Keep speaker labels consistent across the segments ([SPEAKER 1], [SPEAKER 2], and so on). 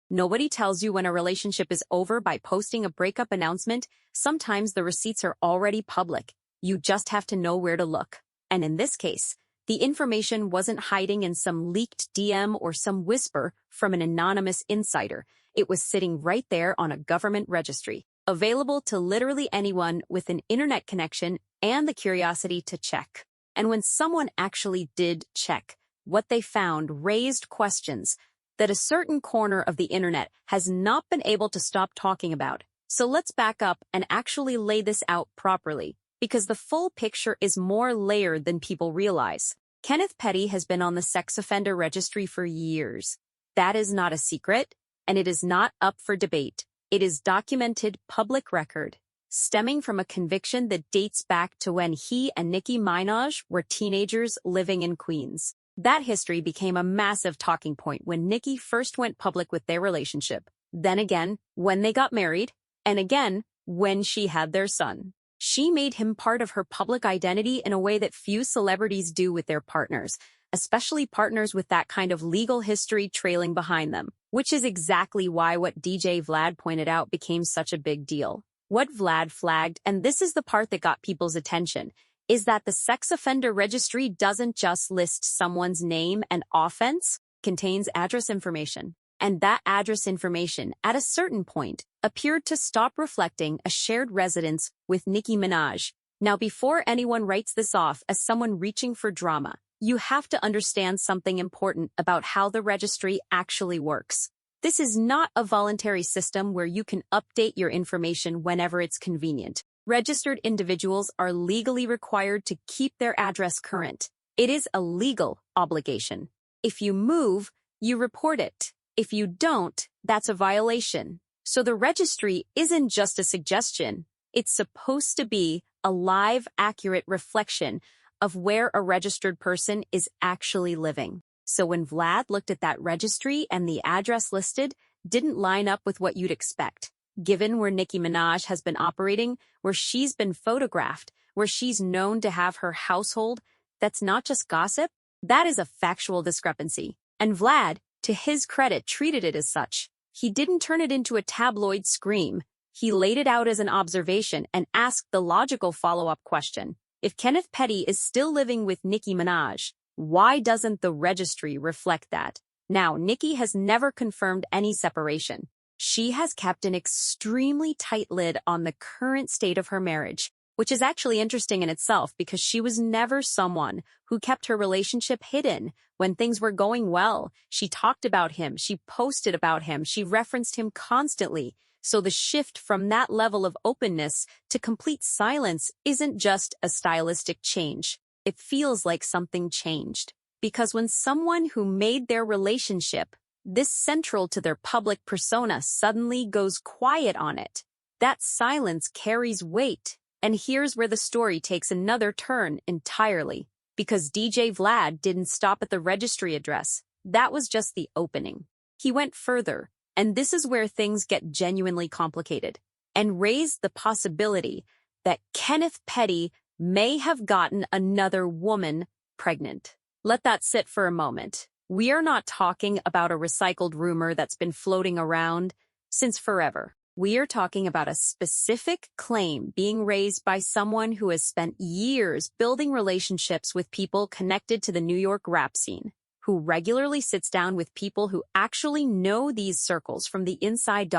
[SPEAKER 1] Nobody tells you when a relationship is over by posting a breakup announcement. Sometimes the receipts are already public. You just have to know where to look. And in this case, the information wasn't hiding in some leaked DM or some whisper from an anonymous insider. It was sitting right there on a government registry, available to literally anyone with an internet connection and the curiosity to check. And when someone actually did check, what they found raised questions that a certain corner of the internet has not been able to stop talking about. So let's back up and actually lay this out properly, because the full picture is more layered than people realize. Kenneth Petty has been on the sex offender registry for years. That is not a secret, and it is not up for debate. It is documented public record, stemming from a conviction that dates back to when he and Nicki Minaj were teenagers living in Queens. That history became a massive talking point when Nicki first went public with their relationship, then again when they got married, and again when she had their son. She made him part of her public identity in a way that few celebrities do with their partners, especially partners with that kind of legal history trailing behind them, which is exactly why what DJ Vlad pointed out became such a big deal. What Vlad flagged, and this is the part that got people's attention, is that the sex offender registry doesn't just list someone's name and offense, contains address information. And that address information, at a certain point, appeared to stop reflecting a shared residence with Nicki Minaj. Now, before anyone writes this off as someone reaching for drama, you have to understand something important about how the registry actually works. This is not a voluntary system where you can update your information whenever it's convenient. Registered individuals are legally required to keep their address current. It is a legal obligation. If you move, you report it. If you don't, that's a violation. So the registry isn't just a suggestion. It's supposed to be a live, accurate reflection of where a registered person is actually living. So when Vlad looked at that registry and the address listed didn't line up with what you'd expect, given where Nicki Minaj has been operating, where she's been photographed, where she's known to have her household, that's not just gossip, that is a factual discrepancy. And Vlad, to his credit, treated it as such. He didn't turn it into a tabloid scream. He laid it out as an observation and asked the logical follow-up question. If Kenneth Petty is still living with Nicki Minaj, why doesn't the registry reflect that? Now, Nicki has never confirmed any separation. She has kept an extremely tight lid on the current state of her marriage, which is actually interesting in itself because she was never someone who kept her relationship hidden. When things were going well, she talked about him, she posted about him, she referenced him constantly. So the shift from that level of openness to complete silence isn't just a stylistic change. It feels like something changed. Because when someone who made their relationship this central to their public persona suddenly goes quiet on it, that silence carries weight. And here's where the story takes another turn entirely. Because DJ Vlad didn't stop at the registry address. That was just the opening. He went further, and this is where things get genuinely complicated, and raised the possibility that Kenneth Petty may have gotten another woman pregnant. Let that sit for a moment. We are not talking about a recycled rumor that's been floating around since forever. We are talking about a specific claim being raised by someone who has spent years building relationships with people connected to the New York rap scene, who regularly sits down with people who actually know these circles from the inside.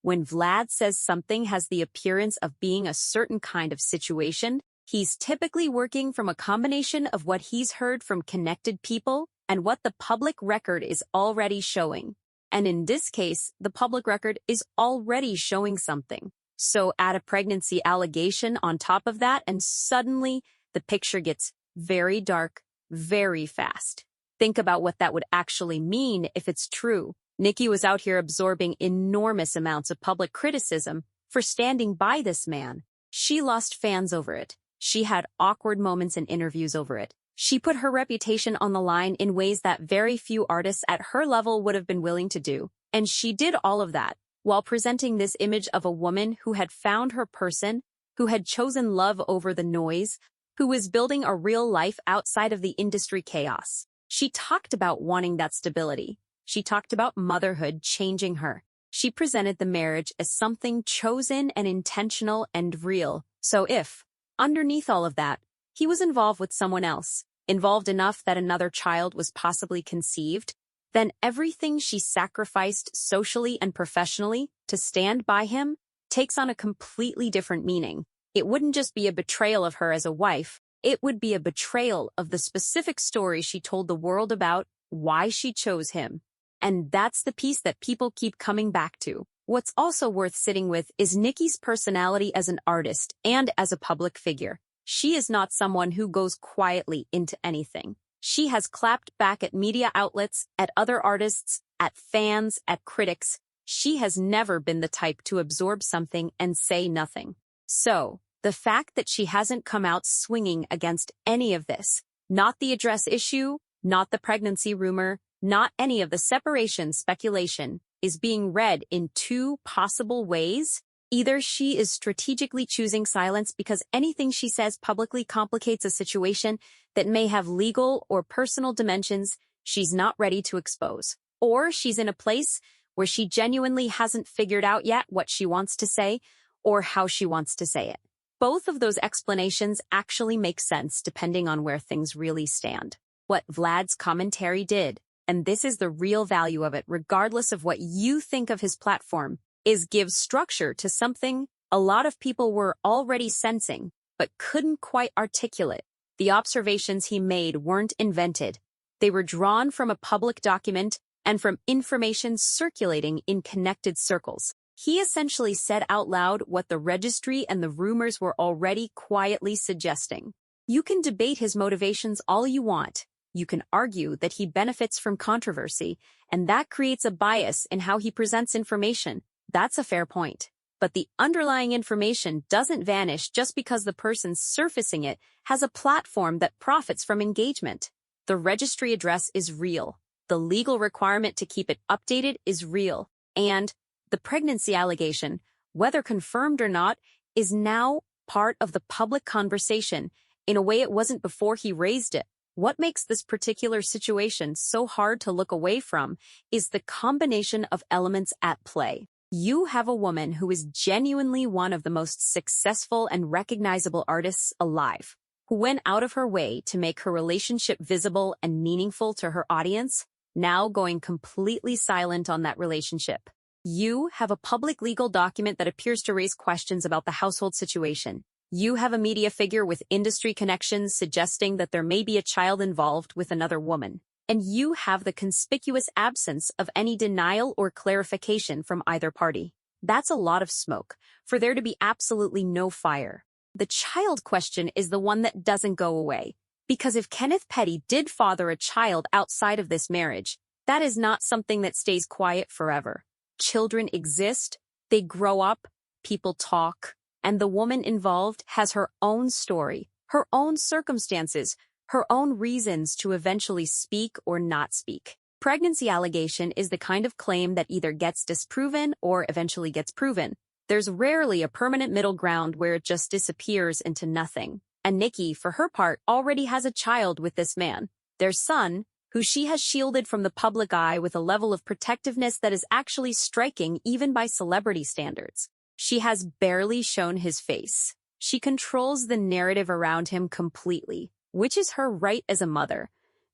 [SPEAKER 1] When Vlad says something has the appearance of being a certain kind of situation, he's typically working from a combination of what he's heard from connected people and what the public record is already showing. And in this case, the public record is already showing something. So add a pregnancy allegation on top of that, and suddenly the picture gets very dark, very fast. Think about what that would actually mean if it's true. Nicki was out here absorbing enormous amounts of public criticism for standing by this man. She lost fans over it. She had awkward moments in interviews over it. She put her reputation on the line in ways that very few artists at her level would have been willing to do. And she did all of that while presenting this image of a woman who had found her person, who had chosen love over the noise, who was building a real life outside of the industry chaos. She talked about wanting that stability. She talked about motherhood changing her. She presented the marriage as something chosen and intentional and real. So if, underneath all of that, he was involved with someone else, involved enough that another child was possibly conceived, then everything she sacrificed socially and professionally to stand by him takes on a completely different meaning. It wouldn't just be a betrayal of her as a wife, it would be a betrayal of the specific story she told the world about why she chose him. And that's the piece that people keep coming back to. What's also worth sitting with is Nicki's personality as an artist and as a public figure. She is not someone who goes quietly into anything. She has clapped back at media outlets, at other artists, at fans, at critics. She has never been the type to absorb something and say nothing. So, the fact that she hasn't come out swinging against any of this, not the address issue, not the pregnancy rumor, not any of the separation speculation, is being read in two possible ways. Either she is strategically choosing silence because anything she says publicly complicates a situation that may have legal or personal dimensions she's not ready to expose. Or she's in a place where she genuinely hasn't figured out yet what she wants to say or how she wants to say it. Both of those explanations actually make sense depending on where things really stand. What Vlad's commentary did, and this is the real value of it regardless of what you think of his platform, is give structure to something a lot of people were already sensing, but couldn't quite articulate. The observations he made weren't invented. They were drawn from a public document and from information circulating in connected circles. He essentially said out loud what the registry and the rumors were already quietly suggesting. You can debate his motivations all you want. You can argue that he benefits from controversy, and that creates a bias in how he presents information. That's a fair point. But the underlying information doesn't vanish just because the person surfacing it has a platform that profits from engagement. The registry address is real. The legal requirement to keep it updated is real. And the pregnancy allegation, whether confirmed or not, is now part of the public conversation in a way it wasn't before he raised it. What makes this particular situation so hard to look away from is the combination of elements at play. You have a woman who is genuinely one of the most successful and recognizable artists alive, who went out of her way to make her relationship visible and meaningful to her audience, now going completely silent on that relationship. You have a public legal document that appears to raise questions about the household situation. You have a media figure with industry connections suggesting that there may be a child involved with another woman. And you have the conspicuous absence of any denial or clarification from either party. That's a lot of smoke, for there to be absolutely no fire. The child question is the one that doesn't go away. Because if Kenneth Petty did father a child outside of this marriage, that is not something that stays quiet forever. Children exist, they grow up, people talk, and the woman involved has her own story, her own circumstances, her own reasons to eventually speak or not speak. Pregnancy allegation is the kind of claim that either gets disproven or eventually gets proven. There's rarely a permanent middle ground where it just disappears into nothing. And Nicki, for her part, already has a child with this man. Their son, who she has shielded from the public eye with a level of protectiveness that is actually striking even by celebrity standards. She has barely shown his face. She controls the narrative around him completely, which is her right as a mother.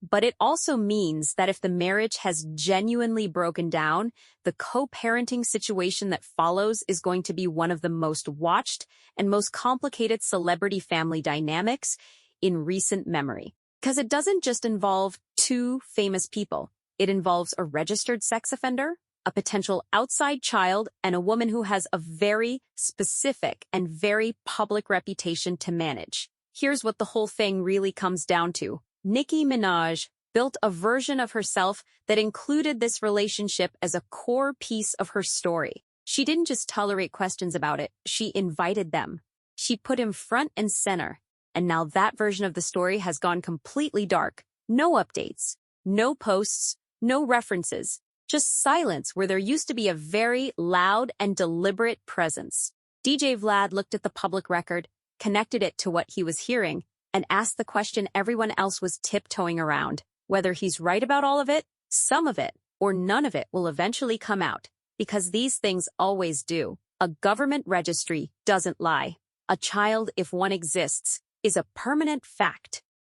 [SPEAKER 1] But it also means that if the marriage has genuinely broken down, the co-parenting situation that follows is going to be one of the most watched and most complicated celebrity family dynamics in recent memory. Because it doesn't just involve two famous people. It involves a registered sex offender, a potential outside child, and a woman who has a very specific and very public reputation to manage. Here's what the whole thing really comes down to. Nicki Minaj built a version of herself that included this relationship as a core piece of her story. She didn't just tolerate questions about it, she invited them. She put him front and center. And now that version of the story has gone completely dark. No updates, no posts, no references, just silence where there used to be a very loud and deliberate presence. DJ Vlad looked at the public record, connected it to what he was hearing, and asked the question everyone else was tiptoeing around, whether he's right about all of it, some of it, or none of it will eventually come out, because these things always do. A government registry doesn't lie. A child, if one exists, is a permanent fact.